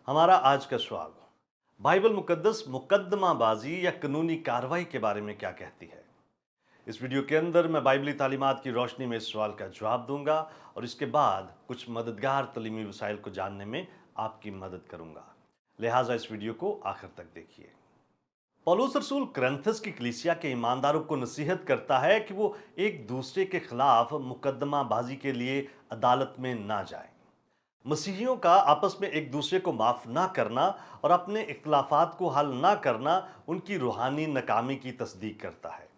हमारा आज का सवाल, बाइबल मुकद्दस मुकद्दमाबाजी या कानूनी कार्रवाई के बारे में क्या कहती है। इस वीडियो के अंदर मैं बाइबली तालीमात की रोशनी में इस सवाल का जवाब दूंगा और इसके बाद कुछ मददगार तलीमी वसाइल को जानने में आपकी मदद करूंगा। लिहाजा इस वीडियो को आखिर तक देखिए। पौलुस रसूल करंथस की कलीसिया के ईमानदारों को नसीहत करता है कि वो एक दूसरे के खिलाफ मुकद्दमाबाजी के लिए अदालत में ना जाए। मसीहियों का आपस में एक दूसरे को माफ ना करना और अपने इख्तलाफात को हल ना करना उनकी रूहानी नाकामी की तस्दीक करता है।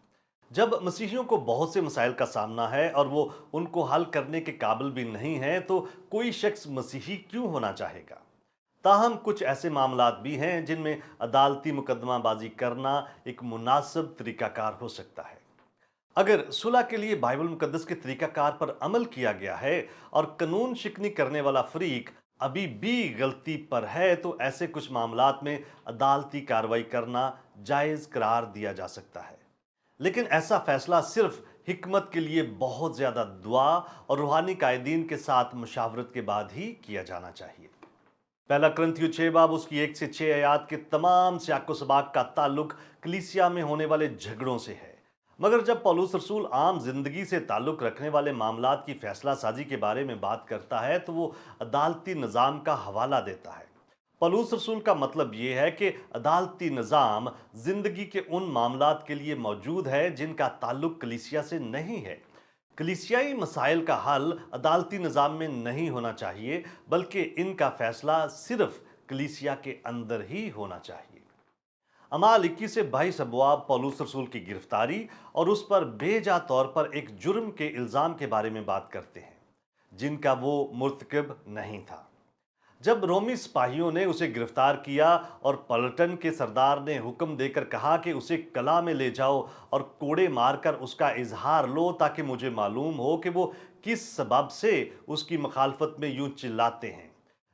जब मसीहियों को बहुत से मसाइल का सामना है और वो उनको हल करने के काबिल भी नहीं है, तो कोई शख्स मसीही क्यों होना चाहेगा। ताहम कुछ ऐसे मामलात भी हैं जिनमें अदालती मुकदमाबाजी करना एक मुनासिब तरीकाकार हो सकता है। अगर सुलह के लिए बाइबल मुकद्दस के तरीकाकार पर अमल किया गया है और कानून शिकनी करने वाला फरीक अभी भी गलती पर है, तो ऐसे कुछ मामलात में अदालती कार्रवाई करना जायज़ करार दिया जा सकता है। लेकिन ऐसा फैसला सिर्फ हिकमत के लिए बहुत ज़्यादा दुआ और रूहानी कायदीन के साथ मुशावरत के बाद ही किया जाना चाहिए। पहला करंथियों 6 बाब उसकी 1 से 6 आयात के तमाम सियाको सबाक का ताल्लुक कलीसिया में होने वाले झगड़ों से है। मगर जब पौलुस रसूल आम जिंदगी से ताल्लुक रखने वाले मामलात की फैसला साजी के बारे में बात करता है, तो वो अदालती निज़ाम का हवाला देता है। पौलुस रसूल का मतलब ये है कि अदालती निज़ाम जिंदगी के उन मामलात के लिए मौजूद है जिनका ताल्लुक कलीसिया से नहीं है। कलीसियाई मसाइल का हल अदालती निज़ाम में नहीं होना चाहिए, बल्कि इनका फैसला सिर्फ कलीसिया के अंदर ही होना चाहिए। अमाल 21 से 22 अबवाब पौलुस रसूल की गिरफ्तारी और उस पर बेजा तौर पर एक जुर्म के इल्ज़ाम के बारे में बात करते हैं जिनका वो मुर्तकिब नहीं था। जब रोमी सिपाहियों ने उसे गिरफ्तार किया और पलटन के सरदार ने हुक्म देकर कहा कि उसे कला में ले जाओ और कोड़े मारकर उसका इजहार लो, ताकि मुझे मालूम हो कि वो किस सबब से उसकी मुखालफत में यूं चिल्लाते हैं।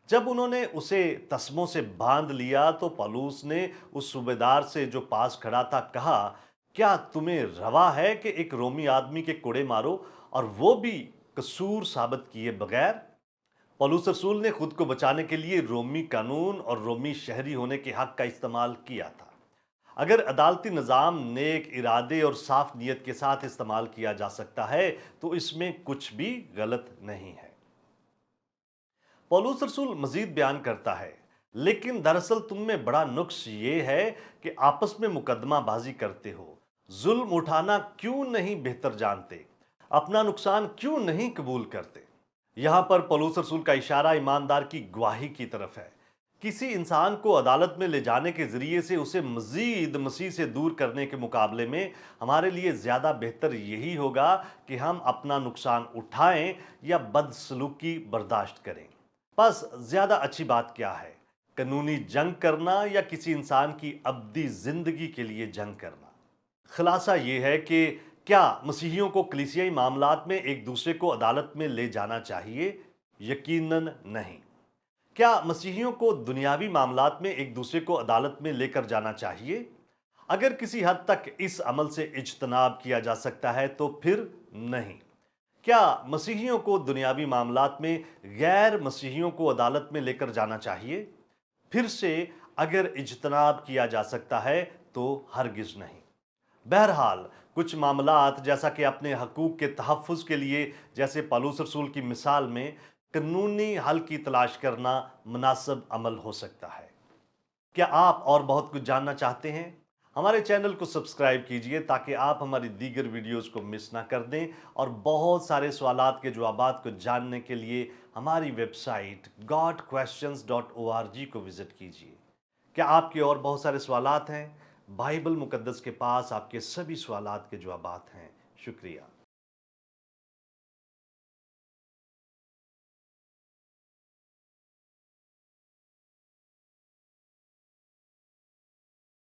जब उन्होंने उसे तस्मों से बांध लिया, तो पौलुस ने उस सूबेदार से जो पास खड़ा था कहा, क्या तुम्हें रवा है कि एक रोमी आदमी के कोड़े मारो, और वो भी कसूर साबित किए बगैर। पौलुस रसूल ने खुद को बचाने के लिए रोमी कानून और रोमी शहरी होने के हक का इस्तेमाल किया था। अगर अदालती निज़ाम नेक इरादे और साफ नीयत के साथ इस्तेमाल किया जा सकता है, तो इसमें कुछ भी गलत नहीं है। पौलुस रसूल मजीद बयान करता है, लेकिन दरअसल तुम में बड़ा नुक्स ये है कि आपस में मुकदमाबाजी करते हो। जुल्म उठाना क्यों नहीं बेहतर जानते, अपना नुकसान क्यों नहीं कबूल करते। यहां पर पौलुस रसूल का इशारा ईमानदार की गवाही की तरफ है। किसी इंसान को अदालत में ले जाने के जरिए से उसे मजीद मसीह से दूर करने के मुकाबले में हमारे लिए ज्यादा बेहतर यही होगा कि हम अपना नुकसान उठाएं या बदसलूकी बर्दाश्त करें। बस ज्यादा अच्छी बात क्या है, कानूनी जंग करना या किसी इंसान की अब्दी जिंदगी के लिए जंग करना। खुलासा ये है कि क्या मसीहियों को कलीसियाई मामलात में एक दूसरे को अदालत में ले जाना चाहिए? यकीनन नहीं। क्या मसीहियों को दुनियावी मामलात में एक दूसरे को अदालत में लेकर जाना चाहिए? अगर किसी हद तक इस अमल से इज्तनाब किया जा सकता है, तो फिर नहीं। क्या मसीहियों को दुनियावी मामलात में गैर मसीहियों को अदालत में लेकर जाना चाहिए? फिर से, अगर इज्तनाब किया जा सकता है तो हरगिज नहीं। बहरहाल कुछ मामलात, जैसा कि अपने हकूक के तहफ़्फ़ुज़ के लिए, जैसे पौलुस रसूल की मिसाल में, कानूनी हल की तलाश करना मुनासिब अमल हो सकता है। क्या आप और बहुत कुछ जानना चाहते हैं? हमारे चैनल को सब्सक्राइब कीजिए ताकि आप हमारी दीगर वीडियोस को मिस ना कर दें, और बहुत सारे सवालात के जवाबात को जानने के लिए हमारी वेबसाइट godquestions.org को विज़िट कीजिए। क्या आपके और बहुत सारे सवालात हैं? बाइबल मुकद्दस के पास आपके सभी सवालात के जवाबात हैं। शुक्रिया।